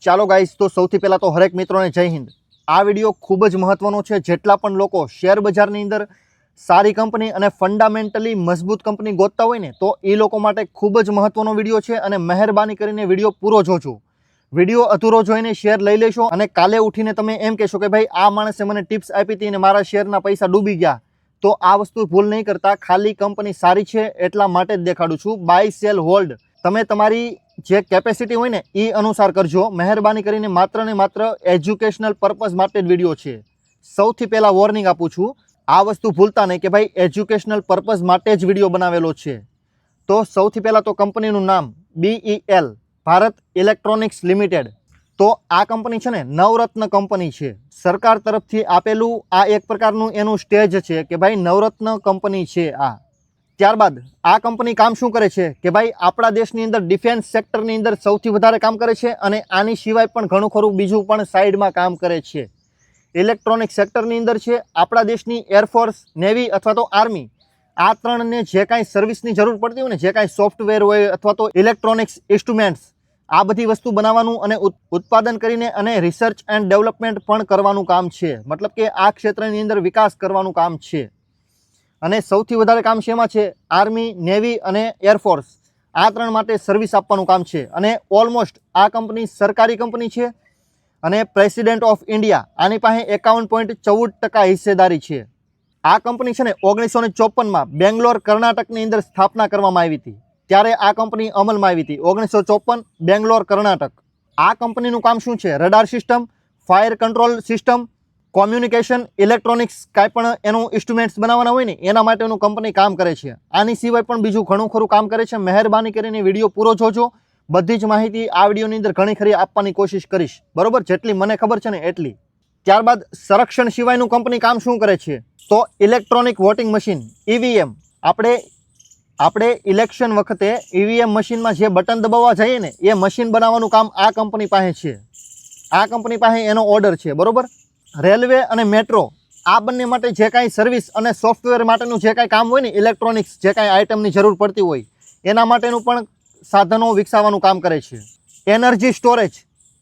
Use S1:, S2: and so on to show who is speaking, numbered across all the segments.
S1: ચાલો ગાઈસ, તો સૌથી પહેલાં તો હરેક મિત્રોને જય હિન્દ। આ વિડીયો ખૂબ જ મહત્વનો છે। જેટલા પણ લોકો શેર બજારની અંદર સારી કંપની અને ફંડામેન્ટલી મજબૂત કંપની ગોતતા હોય ને, તો એ લોકો માટે ખૂબ જ મહત્વનો વિડીયો છે અને મહેરબાની કરીને વિડીયો પૂરો જોજો। વિડીયો અધૂરો જોઈને શેર લઈ લેશો અને કાલે ઉઠીને તમે એમ કહેશો કે ભાઈ આ માણસે મને ટિપ્સ આપી હતી અને મારા શેરના પૈસા ડૂબી ગયા। તો આ વસ્તુ ભૂલ નહીં કરતા। ખાલી કંપની સારી છે એટલા માટે જ દેખાડું છું। બાય સેલ હોલ્ડ તમે તમારી જે કેપેસિટી હોય ને એ અનુસાર કરજો। મહેરબાની કરીને માત્ર ને માત્ર એજ્યુકેશનલ પર્પઝ માટે જ વિડીયો છે। સૌથી પહેલાં વોર્નિંગ આપું છું, આ વસ્તુ ભૂલતા નહીં કે ભાઈ એજ્યુકેશનલ પર્પઝ માટે જ વિડીયો બનાવેલો છે। તો સૌથી પહેલાં તો કંપનીનું નામ BEL ભારત ઇલેક્ટ્રોનિક્સ લિમિટેડ। તો આ કંપની છે ને નવરત્ન કંપની છે। સરકાર તરફથી આપેલું આ એક પ્રકારનું એનું સ્ટેજ છે કે ભાઈ નવરત્ન કંપની છે આ। ત્યારબાદ આ કંપની કામ શું કરે છે કે ભાઈ આપણા દેશની અંદર ડિફેન્સ સેક્ટરની અંદર સૌથી વધારે કામ કરે છે અને આની સિવાય પણ ઘણું ખરું બીજું પણ સાઈડમાં કામ કરે છે। ઇલેક્ટ્રોનિક સેક્ટરની અંદર છે। આપણા દેશની એરફોર્સ, નેવી અથવા તો આર્મી, આ ત્રણને જે કાંઈ સર્વિસની જરૂર પડતી હોય ને, જે કાંઈ સોફ્ટવેર હોય અથવા તો ઇલેક્ટ્રોનિક્સ ઇન્સ્ટ્રુમેન્ટ્સ, આ બધી વસ્તુ બનાવવાનું અને ઉત્પાદન કરીને અને રિસર્ચ એન્ડ ડેવલપમેન્ટ પણ કરવાનું કામ છે। મતલબ કે આ ક્ષેત્રની અંદર વિકાસ કરવાનું કામ છે અને સૌથી વધારે કામ શેમાં છે? આર્મી, નેવી અને એરફોર્સ, આ ત્રણ માટે સર્વિસ આપવાનું કામ છે। અને ઓલમોસ્ટ આ કંપની સરકારી કંપની છે અને પ્રેસિડેન્ટ ઓફ ઇન્ડિયા આની પાસે 51.14% હિસ્સેદારી છે। આ કંપની છે ને 1954માં બેંગ્લોર, કર્ણાટકની અંદર સ્થાપના કરવામાં આવી હતી। ત્યારે આ કંપની અમલમાં આવી હતી 1954, બેંગ્લોર, કર્ણાટક। આ કંપનીનું કામ શું છે? Radar system, fire control system, communication, electronics, કાંઈ પણ એનું ઇન્સ્ટ્રુમેન્ટ્સ બનાવવાના હોય ને એના માટેનું કંપની કામ કરે છે। આની સિવાય પણ બીજું ઘણું ખરું કામ કરે છે। મહેરબાની કરીને વિડીયો પૂરો જોજો। બધી જ માહિતી આ વિડીયોની અંદર ઘણી ખરી આપવાની કોશિશ કરીશ, બરોબર? જેટલી મને ખબર છે ને એટલી। ત્યારબાદ સંરક્ષણ સિવાયનું કંપની કામ શું કરે છે? તો ઇલેક્ટ્રોનિક વોટિંગ મશીન, EVM, આપણે ઇલેક્શન વખતે EVM મશીનમાં જે બટન દબાવવા જઈએ ને એ મશીન બનાવવાનું કામ આ કંપની પાસે છે। આ કંપની પાસે એનો ઓર્ડર છે, બરોબર? રેલવે અને મેટ્રો, આ બંને માટે જે કાંઈ સર્વિસ અને સોફ્ટવેર માટેનું જે કાંઈ કામ હોય ને, ઇલેક્ટ્રોનિક્સ જે કાંઈ આઇટમની જરૂર પડતી હોય એના માટેનું પણ સાધનો વિકસાવવાનું કામ કરે છે। એનર્જી સ્ટોરેજ,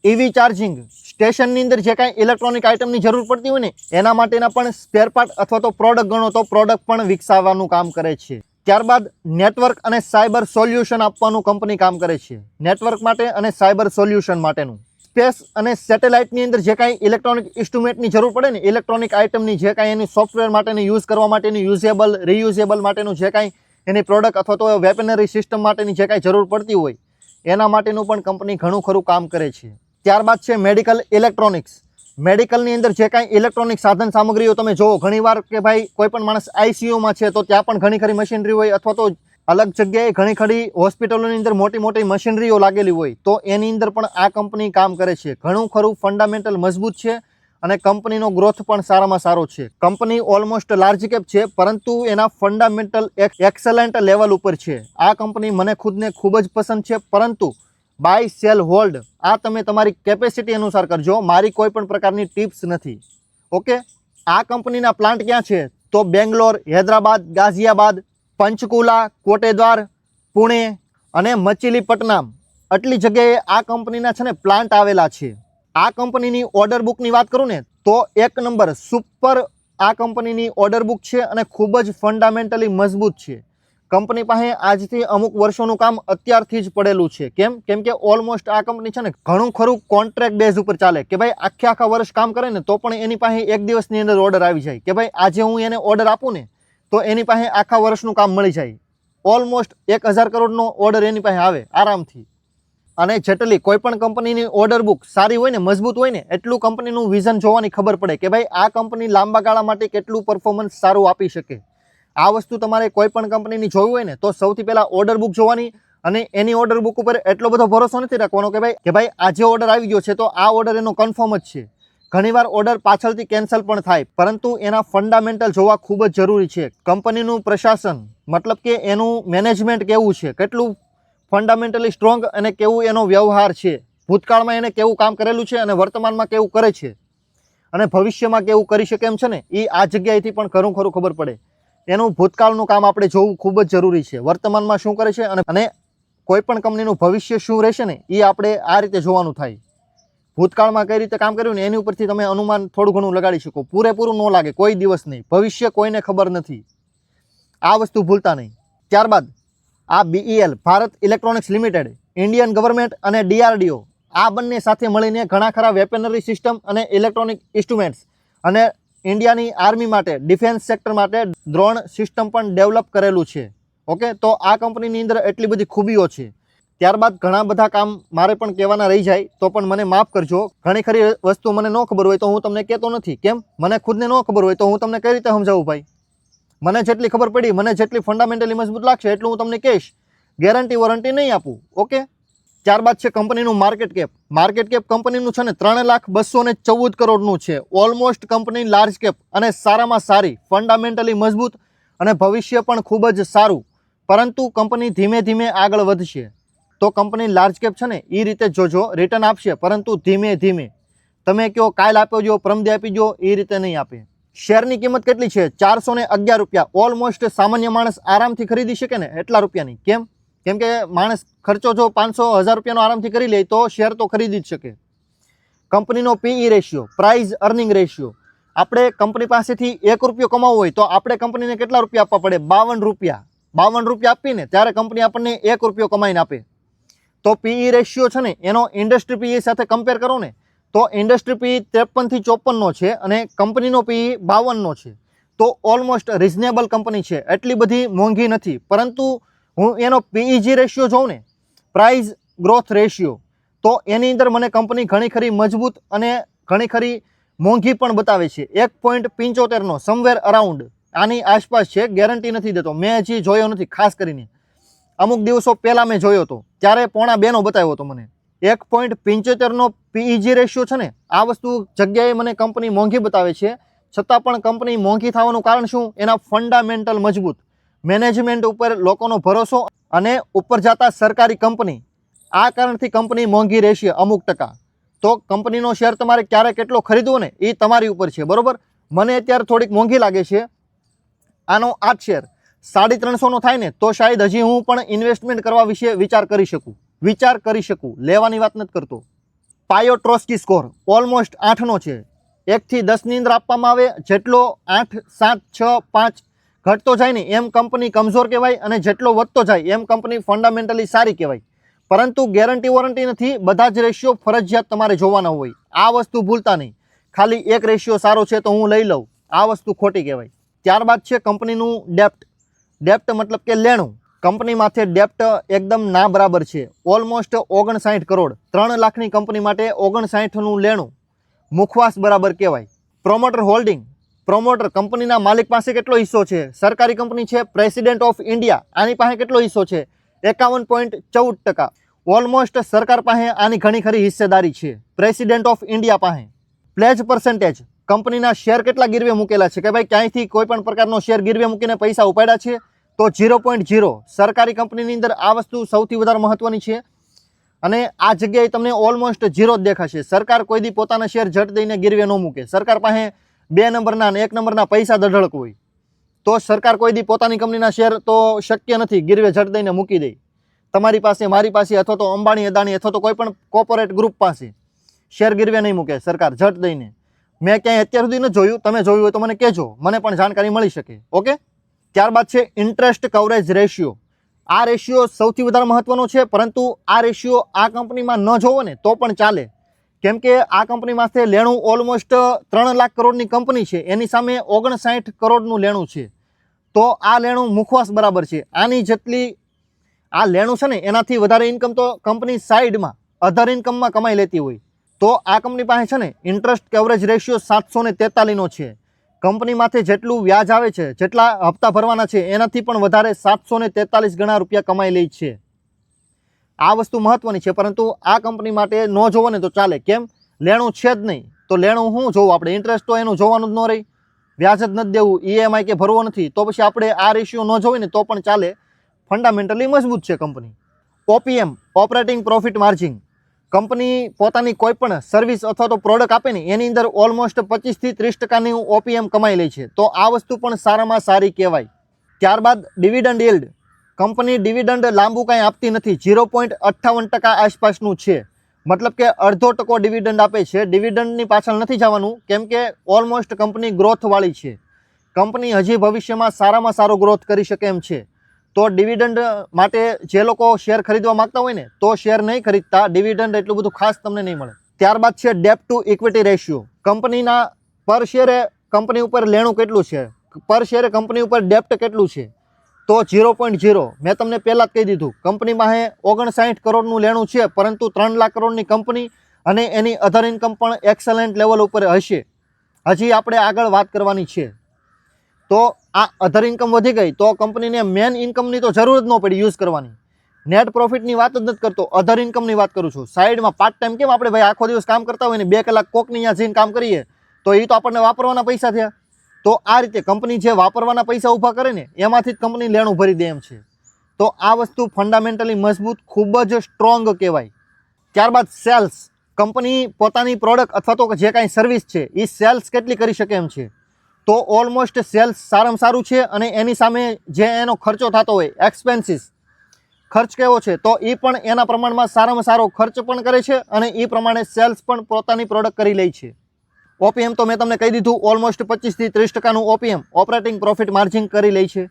S1: EV ચાર્જિંગ સ્ટેશનની અંદર જે કાંઈ ઇલેક્ટ્રોનિક આઇટમની જરૂર પડતી હોય ને એના માટેના પણ સ્પેર પાર્ટ અથવા તો પ્રોડક્ટ ગણો તો પ્રોડક્ટ પણ વિકસાવવાનું કામ કરે છે। ત્યારબાદ નેટવર્ક અને સાયબર સોલ્યુશન આપવાનું કંપની કામ કરે છે। નેટવર્ક માટે અને સાયબર સોલ્યુશન માટેનું। સ્પેસ અને સેટેલાઇટની અંદર જે કાંઈ ઇલેક્ટ્રોનિક ઇન્સ્ટ્રુમેન્ટની જરૂર પડે ને, ઇલેક્ટ્રોનિક આઇટમની જે કાંઈ એની સોફ્ટવેર માટેની યુઝ કરવા માટેની યુઝેબલ, રિયુઝેબલ માટેનું જે કાંઈ એની પ્રોડક્ટ અથવા તો વેપનરી સિસ્ટમ માટેની જે કાંઈ જરૂર પડતી હોય એના માટેનું પણ કંપની ઘણું ખરું કામ કરે છે। ત્યારબાદ છે મેડિકલ ઇલેક્ટ્રોનિક્સ। મેડિકલની અંદર જે કાંઈ ઇલેક્ટ્રોનિક સાધન સામગ્રીઓ તમે જુઓ, ઘણીવાર કે ભાઈ કોઈ પણ માણસ ICUમાં છે તો ત્યાં પણ ઘણી ખરી મશીનરી હોય અથવા તો અલગ જગ્યાએ ઘણી ખરી હોસ્પિટલોની અંદર મોટી મોટી મશીનરીઓ લાગેલી હોય તો એની અંદર પણ આ કંપની કામ કરે છે। ઘણું ખરું ફંડામેન્ટલ મજબૂત છે અને કંપનીનો ગ્રોથ પણ સારામાં સારો છે। કંપની ઓલમોસ્ટ લાર્જ કેપ છે પરંતુ એના ફંડામેન્ટલ એક્સલન્ટ લેવલ ઉપર છે। આ કંપની મને ખુદને ખૂબ જ પસંદ છે, પરંતુ બાય સેલ હોલ્ડ આ તમે તમારી કેપેસિટી અનુસાર કરજો। મારી કોઈ પણ પ્રકારની ટિપ્સ નથી, ઓકે? આ કંપનીના પ્લાન્ટ ક્યાં છે? તો બેંગ્લોર, હૈદરાબાદ, ગાઝિયાબાદ, પંચકુલા, કોટેદ્વાર, પુણે અને મચીલીપટ્ટનમ, આટલી જગ્યાએ આ કંપનીના છે ને પ્લાન્ટ આવેલા છે। આ કંપનીની ઓર્ડર બુકની વાત કરું ને તો 1 નંબર સુપર આ કંપનીની ઓર્ડર બુક છે અને ખૂબ જ ફંડામેન્ટલી મજબૂત છે। કંપની પાસે આજથી અમુક વર્ષોનું કામ અત્યારથી જ પડેલું છે। કેમ કે ઓલમોસ્ટ આ કંપની છે ને ઘણું ખરું કોન્ટ્રાક્ટ બેઝ ઉપર ચાલે કે ભાઈ આખા વર્ષ કામ કરે ને તો પણ એની પાસે એક દિવસની અંદર ઓર્ડર આવી જાય કે ભાઈ આજે હું એને ઓર્ડર આપું ને તો એની પાસે આખા વર્ષનું કામ મળી જાય। ઓલમોસ્ટ 1000 કરોડનો ઓર્ડર એની પાસે આવે આરામથી। અને જેટલી કોઈ પણ કંપનીની ઓર્ડર બુક સારી હોય ને, મજબૂત હોય ને, એટલું કંપનીનું વિઝન જોવાની ખબર પડે કે ભાઈ આ કંપની લાંબા ગાળા માટે કેટલું પરફોર્મન્સ સારું આપી શકે। આ વસ્તુ તમારે કોઈ પણ કંપનીની જોવી હોય ને તો સૌથી પહેલાં ઓર્ડર બુક જોવાની અને એની ઓર્ડર બુક ઉપર એટલો બધો ભરોસો નથી રાખવાનો કે ભાઈ આજે ઓર્ડર આવી ગયો છે તો આ ઓર્ડર એનો કન્ફર્મ જ છે। ઘણીવાર ઓર્ડર પાછળથી કેન્સલ પણ થાય, પરંતુ એના ફંડામેન્ટલ જોવા ખૂબ જ જરૂરી છે। કંપનીનું પ્રશાસન, મતલબ કે એનું મેનેજમેન્ટ કેવું છે, કેટલું ફંડામેન્ટલી સ્ટ્રોંગ અને કેવું એનો વ્યવહાર છે, ભૂતકાળમાં એને કેવું કામ કરેલું છે અને વર્તમાનમાં કેવું કરે છે અને ભવિષ્યમાં કેવું કરી શકે એમ છે ને, એ આ જગ્યાએથી પણ ઘણું ખરું ખબર પડે। એનું ભૂતકાળનું કામ આપણે જોવું ખૂબ જ જરૂરી છે। વર્તમાનમાં શું કરે છે અને કોઈ પણ કંપનીનું ભવિષ્ય શું રહેશે ને એ આપણે આ રીતે જોવાનું થાય। ભૂતકાળમાં કઈ રીતે કામ કર્યું ને એની ઉપરથી તમે અનુમાન થોડું ઘણું લગાડી શકો. પૂરેપૂરું ન લાગે, કોઈ દિવસ નહીં. ભવિષ્ય કોઈને ખબર નથી, આ વસ્તુ ભૂલતા નહીં. ત્યારબાદ આ BEL Bharat electronics limited, Indian government અને DRDO આ બંને સાથે મળીને ઘણા ખરા વેપનરી સિસ્ટમ અને ઇલેક્ટ્રોનિક ઇન્સ્ટ્રુમેન્ટ્સ અને ઇન્ડિયાની આર્મી માટે, ડિફેન્સ સેક્ટર માટે ડ્રોન સિસ્ટમ પણ ડેવલપ કરેલું છે. ઓકે, તો આ કંપનીની અંદર એટલી બધી ખૂબીઓ છે. ત્યારબાદ ઘણા બધા કામ મારે પણ કહેવાના રહી જાય તો પણ મને માફ કરજો. ઘણી ખરી વસ્તુ મને ન ખબર હોય તો હું તમને કહેતો નથી. કેમ? મને ખુદને ન ખબર હોય તો હું તમને કઈ રીતે સમજાવું ભાઈ? મને જેટલી ખબર પડી, મને જેટલી ફંડામેન્ટલી મજબૂત લાગશે એટલું હું તમને કહીશ. ગેરંટી વોરંટી નહીં આપું. ઓકે. ત્યારબાદ છે કંપનીનું માર્કેટ કેપ. માર્કેટ કેપ કંપનીનું છે ને 3,214 કરોડનું છે. ઓલમોસ્ટ કંપની લાર્જ કેપ અને સારામાં સારી, ફંડામેન્ટલી મજબૂત અને ભવિષ્ય પણ ખૂબ જ સારું. પરંતુ કંપની ધીમે ધીમે આગળ વધશે. તો કંપની લાર્જ કેપ છે ને એ રીતે જોજો, રિટર્ન આપશે પરંતુ ધીમે ધીમે. તમે કહો કાલ આપ્યો જો, પરમદે આપી જો, એ રીતે નહીં આપે. શેરની કિંમત કેટલી છે? 411 રૂપિયા. ઓલમોસ્ટ સામાન્ય માણસ આરામથી ખરીદી શકે ને એટલા રૂપિયાની. કેમ? કેમ કે માણસ ખર્ચો જો 500-1000 રૂપિયાનો આરામથી કરી લે તો શેર તો ખરીદી જ શકે. કંપનીનો PE ratio, price earning ratio. આપણે કંપની પાસેથી 1 રૂપિયો કમાવવો હોય તો આપણે કંપનીને કેટલા રૂપિયા આપવા પડે? 52 રૂપિયા. 52 રૂપિયા આપીને ત્યારે કંપની આપણને 1 રૂપિયો કમાઈને આપે. તો PE રેશિયો છે ને એનો ઇન્ડસ્ટ્રી PE સાથે કમ્પેર કરો ને તો ઇન્ડસ્ટ્રી PE 53 થી 54નો છે અને કંપનીનો PE 52નો છે. તો ઓલમોસ્ટ રિઝનેબલ કંપની છે, એટલી બધી મોંઘી નથી. પરંતુ હું એનો PEG રેશિયો જોઉં ને, પ્રાઇઝ ગ્રોથ રેશિયો, તો એની અંદર મને કંપની ઘણી ખરી મજબૂત અને ઘણી ખરી મોંઘી પણ બતાવે છે. 1.75નો સમવેર અરાઉન્ડ આની આસપાસ છે. ગેરંટી નથી દેતો, મેં હજી જોયો નથી. ખાસ કરીને અમુક દિવસો પહેલાં મેં જોયો હતો ત્યારે 1.25નો બતાવ્યો હતો મને. 1.75નો PEG રેશિયો છે ને, આ વસ્તુ જગ્યાએ મને કંપની મોંઘી બતાવે છે. છતાં પણ કંપની મોંઘી થવાનું કારણ શું? એના ફંડામેન્ટલ મજબૂત, મેનેજમેન્ટ ઉપર લોકોનો ભરોસો અને ઉપર જતા સરકારી કંપની. આ કારણથી કંપની મોંઘી રહેશે અમુક ટકા. તો કંપનીનો શેર તમારે ક્યારે કેટલો ખરીદવો ને એ તમારી ઉપર છે, બરોબર. મને અત્યારે થોડીક મોંઘી લાગે છે. આનો આ શેર 350નો થાય ને તો શાયદ હજી હું પણ ઇન્વેસ્ટમેન્ટ કરવા વિશે વિચાર કરી શકું. લેવાની વાત નથી કરતો. પાયો ટ્રોસ્કી સ્કોર ઓલમોસ્ટ 8નો છે. 1 થી 10ની અંદર આપવામાં આવે. જેટલો 8, 7, 6, 5 ઘટતો જાય ને એમ કંપની કમજોર કહેવાય અને જેટલો વધતો જાય એમ કંપની ફંડામેન્ટલી સારી કહેવાય. પરંતુ ગેરંટી વોરંટી નથી. બધા જ રેશિયો ફરજિયાત તમારે જોવાના હોય. આ વસ્તુ ભૂલતા નહીં. ખાલી એક રેશિયો સારો છે તો હું લઈ લઉં, આ વસ્તુ ખોટી કહેવાય. ત્યારબાદ છે કંપનીનું ડેપ્ટ. ડેપ્ટ મતલબ કે લેણું. કંપની માથે ડેપ્ટ એકદમ ના બરાબર છે. ઓલમોસ્ટ 59 કરોડ. 3 લાખની કંપની માટે 59નું લેણું મુખવાસ બરાબર કહેવાય. Promoter holding. પ્રોમોટર કંપનીના માલિક પાસે કેટલો હિસ્સો છે? સરકારી કંપની છે, પ્રેસિડેન્ટ ઓફ ઇન્ડિયા, આની પાસે કેટલો હિસ્સો છે? 51.14%. ઓલમોસ્ટ સરકાર પાસે આની ઘણી ખરી હિસ્સેદારી છે, પ્રેસિડેન્ટ ઓફ ઇન્ડિયા પાસે. Pledge percentage. કંપનીના શેર કેટલા ગીરવે મૂકેલા છે કે ભાઈ ક્યાંયથી કોઈ પણ પ્રકારનો શેર ગીરવે મૂકીને પૈસા ઉપાડ્યા છે તો 0.0. સરકારી કંપનીની અંદર આ વસ્તુ સૌથી વધારે મહત્વની છે અને આ જગ્યાએ તમને ઓલમોસ્ટ 0 જ દેખાશે. સરકાર કોઈ દી પોતાના શેર જટ દઈને ગીરવે ન મૂકે. સરકાર પાસે 2 નંબરના અને 1 નંબરના પૈસા દઢળક હોય તો સરકાર કોઈ દી પોતાની કંપનીના શેર તો શક્ય નથી ગીરવે જટ દઈને મૂકી દે. તમારી પાસે, મારી પાસે અથવા તો અંબાણી, અદાણી અથવા તો કોઈ પણ કોર્પોરેટ ગ્રુપ પાસે શેર ગીરવે નહીં મૂકે સરકાર જટ દઈને. મેં ક્યાંય અત્યાર સુધી ન જોયું. તમે જોયું હોય તો મને કહેજો, મને પણ જાણકારી મળી શકે. ઓકે. ત્યારબાદ છે ઇન્ટરેસ્ટ કવરેજ રેશિયો. આ રેશિયો સૌથી વધારે મહત્વનો છે. પરંતુ આ રેશિયો આ કંપનીમાં ન જોવો ને તો પણ ચાલે. કેમ કે આ કંપની પાસે લેણું ઓલમોસ્ટ 3 લાખ કરોડની કંપની છે, એની સામે 59 કરોડનું લેણું છે. તો આ લેણું મુખવાસ બરાબર છે. આની જેટલી આ લેણું છે ને એનાથી વધારે ઇન્કમ તો કંપની સાઈડમાં અધર ઇન્કમમાં કમાઈ લેતી હોય. તો આ કંપની પાસે છે ને ઇન્ટરેસ્ટ કવરેજ રેશિયો 743નો છે. કંપનીમાંથી જેટલું વ્યાજ આવે છે, જેટલા હપ્તા ભરવાના છે એનાથી પણ વધારે 743 ગણા રૂપિયા કમાઈ લે છે. આ વસ્તુ મહત્વની છે. પરંતુ આ કંપની માટે ન જોવો ને તો ચાલે. કેમ? લેણું છે જ નહીં તો લેણું શું જોવું આપણે? ઇન્ટરેસ્ટ તો એનું જોવાનું જ ન રહી. વ્યાજ જ નથી દેવું, EMI કે ભરવો નથી, તો પછી આપણે આ રેશિયો ન જોઈ ને તો પણ ચાલે. ફંડામેન્ટલી મજબૂત છે company. OPM operating profit margin. Company પોતાની કોઈ પણ સર્વિસ અથવા તો પ્રોડક્ટ આપે ને એની અંદર ઓલમોસ્ટ 25 થી 30%ની OPM કમાઈ લે છે. તો આ વસ્તુ પણ સારામાં સારી કહેવાય. ત્યારબાદ ડિવિડન્ડ યીલ્ડ. કંપની ડિવિડન્ડ લાંબુ કાંઈ આપતી નથી, 0.58% આસપાસનું છે. મતલબ કે અડધો ટકો ડિવિડન્ડ આપે છે. ડિવિડન્ડની પાછળ નથી જવાનું, કેમ કે ઓલમોસ્ટ કંપની ગ્રોથવાળી છે. કંપની હજી ભવિષ્યમાં સારામાં સારો ગ્રોથ કરી શકે એમ છે. તો ડિવિડન્ડ માટે જે લોકો શેર ખરીદવા માગતા હોય ને તો શેર નહીં ખરીદતા, ડિવિડન્ડ એટલું બધું ખાસ તમને નહીં મળે. ત્યારબાદ છે ડેપ્ટ ટુ ઇક્વિટી રેશિયો. કંપનીના પર શેરે કંપની ઉપર લેણું કેટલું છે, પર શેરે કંપની ઉપર ડેપ્ટ કેટલું છે, તો 0.0. મેં તમને પહેલાં જ કહી દીધું, કંપનીમાં 59 કરોડનું લેણું છે, પરંતુ 3 લાખ કરોડની કંપની અને એની અધર ઇન્કમ પણ એક્સલન્ટ લેવલ ઉપર હશે. હજી આપણે આગળ વાત કરવાની છે. તો આ અધર ઇન્કમ વધી ગઈ તો કંપનીને મેન ઇન્કમની તો જરૂર જ ન પડી યુઝ કરવાની. નેટ પ્રોફિટની વાત જ નથી કરતો, અધર ઇન્કમની વાત કરું છું. સાઈડમાં પાર્ટ ટાઈમ કેમ આપણે ભાઈ આખો દિવસ કામ કરતા હોય ને 2 કલાક કોકની ત્યાં જઈને કામ કરીએ તો એ તો આપણને વાપરવાના પૈસા થયા. તો આ રીતે કંપની જે વાપરવાના પૈસા ઊભા કરે ને એમાંથી જ કંપની લેણું ભરી દે એમ છે. તો આ વસ્તુ ફંડામેન્ટલી મજબૂત, ખૂબ જ સ્ટ્રોંગ કહેવાય. ત્યારબાદ સેલ્સ. કંપની પોતાની પ્રોડક્ટ અથવા તો જે કાંઈ સર્વિસ છે એ સેલ્સ કેટલી કરી શકે એમ છે. તો ઓલમોસ્ટ સેલ્સ સારામાં સારું છે, અને એની સામે જે એનો ખર્ચો થતો હોય એક્સપેન્સીસ, ખર્ચ કેવો છે તો એ પણ એના પ્રમાણમાં સારામાં સારો ખર્ચ પણ કરે છે, અને એ પ્રમાણે સેલ્સ પણ પોતાની પ્રોડક્ટ કરી લે છે. ઓપીએમ તો મેં તમને કહી દીધું, ઓલમોસ્ટ 25 થી 30% ઓપીએમ ઓપરેટિંગ પ્રોફિટ માર્જિન કરી લે છે.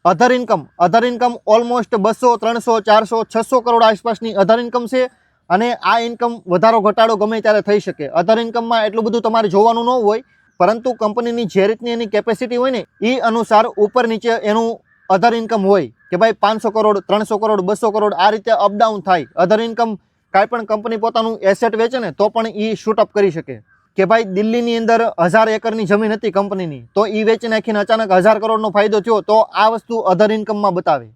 S1: અધર ઇન્કમ ઓલમોસ્ટ 200, 300, 400, 600 કરોડ આસપાસની અધર ઇન્કમ છે, અને આ ઇન્કમ વધારો ઘટાડો ગમે ત્યારે થઈ શકે. અધર ઇન્કમમાં એટલું બધું તમારે જોવાનું ન હોય, પરંતુ કંપનીની જે રીતની એની કેપેસિટી હોય ને એ અનુસાર ઉપર નીચે એનું અધર ઇન્કમ હોય કે ભાઈ 500 કરોડ, 300 કરોડ, 200 કરોડ આ રીતે અપડાઉન થાય. અધર ઇન્કમ કાંઈ પણ કંપની પોતાનું એસેટ વેચે ને તો પણ એ શૂટઅપ કરી શકે. કે ભાઈ દિલ્હીની અંદર 1000 એકરની જમીન હતી કંપનીની, તો એ વેચી નાખીને અચાનક 1000 કરોડનો ફાયદો થયો, તો આ વસ્તુ અધર ઇન્કમમાં બતાવે.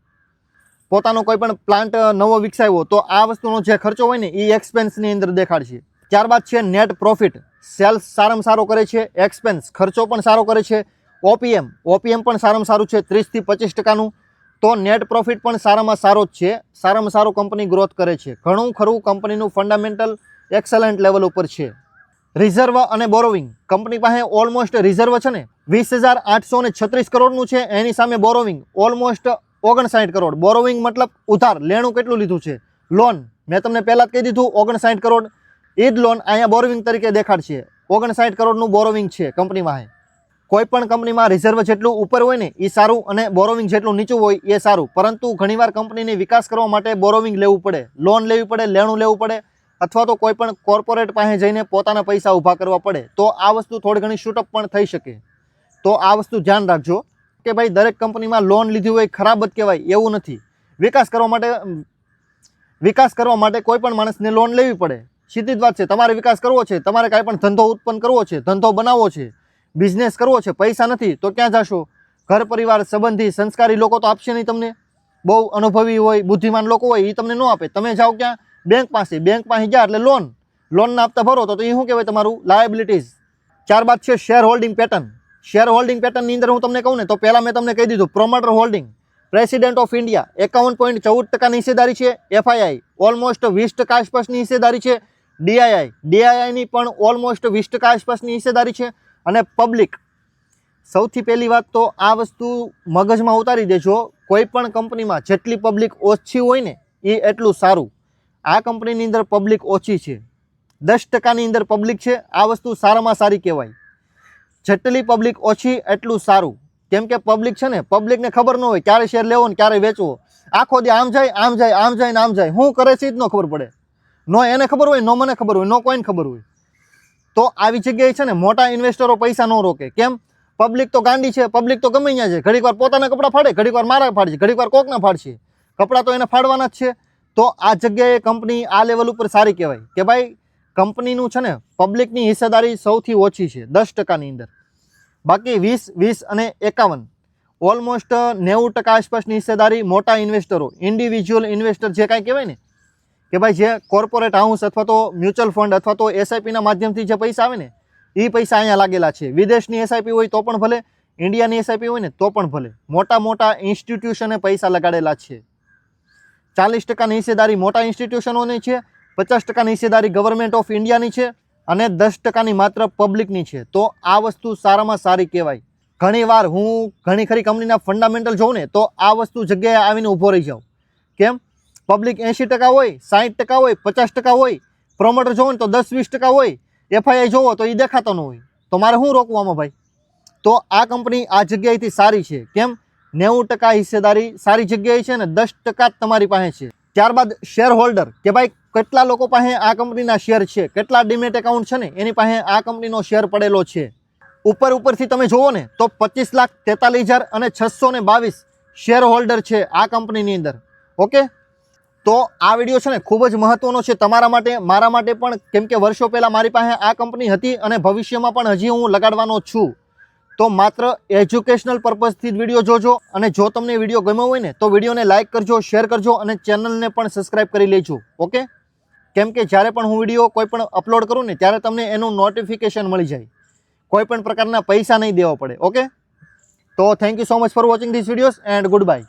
S1: પોતાનો કોઈ પણ પ્લાન્ટ નવો વિકસાવ્યો તો આ વસ્તુનો જે ખર્ચો હોય ને એ એક્સપેન્સની અંદર દેખાડશે. ત્યારબાદ છે નેટ પ્રોફિટ. સેલ્સ સારામાં સારો કરે છે, એક્સપેન્સ ખર્ચો પણ સારો કરે છે, ઓપીએમ પણ સારામાં સારું છે 30 થી 25%. તો નેટ પ્રોફિટ પણ સારામાં સારો જ છે. સારામાં સારું કંપની ગ્રોથ કરે છે. ઘણું ખરું કંપનીનું ફંડામેન્ટલ એક્સલન્ટ લેવલ ઉપર છે. રિઝર્વ અને બોરોવિંગ. કંપની પાસે ઓલમોસ્ટ રિઝર્વ છે ને 20,836 કરોડનું છે, એની સામે બોરોવિંગ ઓલમોસ્ટ 59 કરોડ. બોરોવિંગ મતલબ ઉધાર, લેણું કેટલું લીધું છે, લોન. મેં તમને પહેલાં જ કહી દીધું 59 કરોડ એ જ લોન અહીંયા બોરોવિંગ તરીકે દેખાડશે. 59 કરોડનું બોરોવિંગ છે કંપનીમાં. કોઈ પણ કંપનીમાં રિઝર્વ જેટલું ઉપર હોય ને એ સારું, અને બોરોવિંગ જેટલું નીચું હોય એ સારું. પરંતુ ઘણીવાર કંપનીને વિકાસ કરવા માટે બોરોવિંગ લેવું પડે, લોન લેવી પડે, લેણું લેવું પડે, અથવા તો કોઈ પણ કોર્પોરેટ પાસે જઈને પોતાના પૈસા ઊભા કરવા પડે. તો આ વસ્તુ થોડી ઘણી શૂટઅપ પણ થઈ શકે. તો આ વસ્તુ ધ્યાન રાખજો કે ભાઈ દરેક કંપનીમાં લોન લીધી હોય ખરાબ જ કહેવાય એવું નથી. વિકાસ કરવા માટે કોઈ પણ માણસને લોન લેવી પડે. સીધી જ વાત છે. તમારે વિકાસ કરવો છે, તમારે કાંઈ પણ ધંધો ઉત્પન્ન કરવો છે, ધંધો બનાવવો છે, બિઝનેસ કરવો છે, પૈસા નથી તો ક્યાં જશો? ઘર પરિવાર સંબંધી સંસ્કારી લોકો તો આપશે નહીં તમને. બહુ અનુભવી હોય, બુદ્ધિમાન લોકો હોય એ તમને ન આપે. તમે જાઓ ક્યાં? બેંક પાસે ગયા એટલે લોનના હપ્તા ભરો તો એ શું કહેવાય તમારું લાયબિલિટીઝ. ત્યારબાદ છે share holding pattern. Share holding પેટર્નની અંદર હું તમને કહું ને તો પહેલાં મેં તમને કહી દીધું, promoter holding. President of India 51.14% હિસ્સેદારી છે. એફઆઈઆઈ ઓલમોસ્ટ 20% આસપાસની હિસ્સેદારી છે. ડીઆઈઆઈની પણ ઓલમોસ્ટ 20% આસપાસની હિસ્સેદારી છે. અને પબ્લિક, સૌથી પહેલી વાત તો આ વસ્તુ મગજમાં ઉતારી દેજો, કોઈ પણ કંપનીમાં જેટલી પબ્લિક ઓછી હોય ને એ એટલું સારું. આ કંપનીની અંદર પબ્લિક ઓછી છે, 10%ની અંદર પબ્લિક છે. આ વસ્તુ સારામાં સારી કહેવાય. જેટલી પબ્લિક ઓછી એટલું સારું. કેમ કે પબ્લિક છે ને, પબ્લિકને ખબર ન હોય ક્યારે શેર લેવો ને ક્યારે વેચવો. આખો દી આમ જાય શું કરે છે જ ન ખબર પડે. નો એને ખબર હોય, નો મને ખબર હોય, નો કોઈને ખબર હોય. તો આવી જગ્યાએ છે ને મોટા ઇન્વેસ્ટરો પૈસા ન રોકે. કેમ? પબ્લિક તો ગાંડી છે, પબ્લિક તો ગમે ત્યાં છે. ઘડીક વાર પોતાના કપડાં ફાડે, ઘડીક વાર મારા ફાડશે, ઘડીક વાર કોકના ફાડશે. કપડાં તો એને ફાડવાના જ છે. તો આ જગ્યાએ કંપની આ લેવલ ઉપર સારી કહેવાય કે ભાઈ કંપનીનું છે ને પબ્લિકની હિસ્સેદારી સૌથી ઓછી છે 10%ની અંદર. બાકી 20 અને 51 ઓલમોસ્ટ 90% આસપાસની હિસ્સેદારી મોટા ઇન્વેસ્ટરો, ઇન્ડિવિજ્યુઅલ ઇન્વેસ્ટર જે કાંઈ કહેવાય ને કે ભાઈ જે કોર્પોરેટ હાઉસ અથવા તો મ્યુચ્યુઅલ ફંડ અથવા તો એસઆઈપીના માધ્યમથી જે પૈસા આવે ને એ પૈસા અહીંયા લાગેલા છે. વિદેશની એસઆઈપી હોય તો પણ ભલે, ઇન્ડિયાની એસઆઈપી હોય ને તો પણ ભલે. મોટા ઇન્સ્ટિટ્યુશને પૈસા લગાડેલા છે. 40%ની હિસ્સેદારી મોટા ઇન્સ્ટિટ્યુશનોની છે, 50%ની હિસ્સેદારી ગવર્મેન્ટ ઓફ ઇન્ડિયાની છે, અને 10%ની માત્ર પબ્લિકની છે. તો આ વસ્તુ સારામાં સારી કહેવાય. ઘણીવાર હું ઘણી ખરી કંપનીના ફંડામેન્ટલ જોઉં ને તો આ વસ્તુ જગ્યાએ આવીને ઊભો રહી જાઉં. કેમ? પબ્લિક 80% હોય, 60% હોય, 50% હોય, પ્રોમોટર જોવો ને તો 10-20% હોય, FII જોવો તો એ દેખાતો ન હોય. તો મારે શું રોકવું આમાં ભાઈ? તો આ કંપની આ જગ્યાએથી સારી છે. કેમ? 90% હિસ્સેદારી સારી જગ્યાએ છે ને 10% જ તમારી પાસે છે. ત્યારબાદ શેર હોલ્ડર, કે ભાઈ કેટલા લોકો પાસે આ કંપનીના શેર છે, કેટલા ડીમેટ એકાઉન્ટ છે ને એની પાસે આ કંપનીનો શેર પડેલો છે. ઉપરથી તમે જુઓ ને તો 25,43,622 શેર હોલ્ડર છે આ કંપનીની અંદર. ઓકે, તો આ વિડીયો છે ને ખૂબ જ મહત્વનો છે તમારા માટે, મારા માટે પણ, કેમ કે વર્ષો પહેલાં મારી પાસે આ કંપની હતી અને ભવિષ્યમાં પણ હજી હું લગાડવાનો છું. તો માત્ર એજ્યુકેશનલ પર્પઝથી જ વિડીયો જોજો, અને જો તમને વિડીયો ગમ્યો હોય ને તો વિડીયોને લાઇક કરજો, શેર કરજો અને ચેનલને પણ સબસ્ક્રાઈબ કરી લેજો. ઓકે, કેમ કે જ્યારે પણ હું વિડીયો કોઈ પણ અપલોડ કરું ને ત્યારે તમને એનું નોટિફિકેશન મળી જાય, કોઈ પણ પ્રકારના પૈસા નહીં દેવા પડે. ઓકે, તો thank you so much for watching this videos and good bye.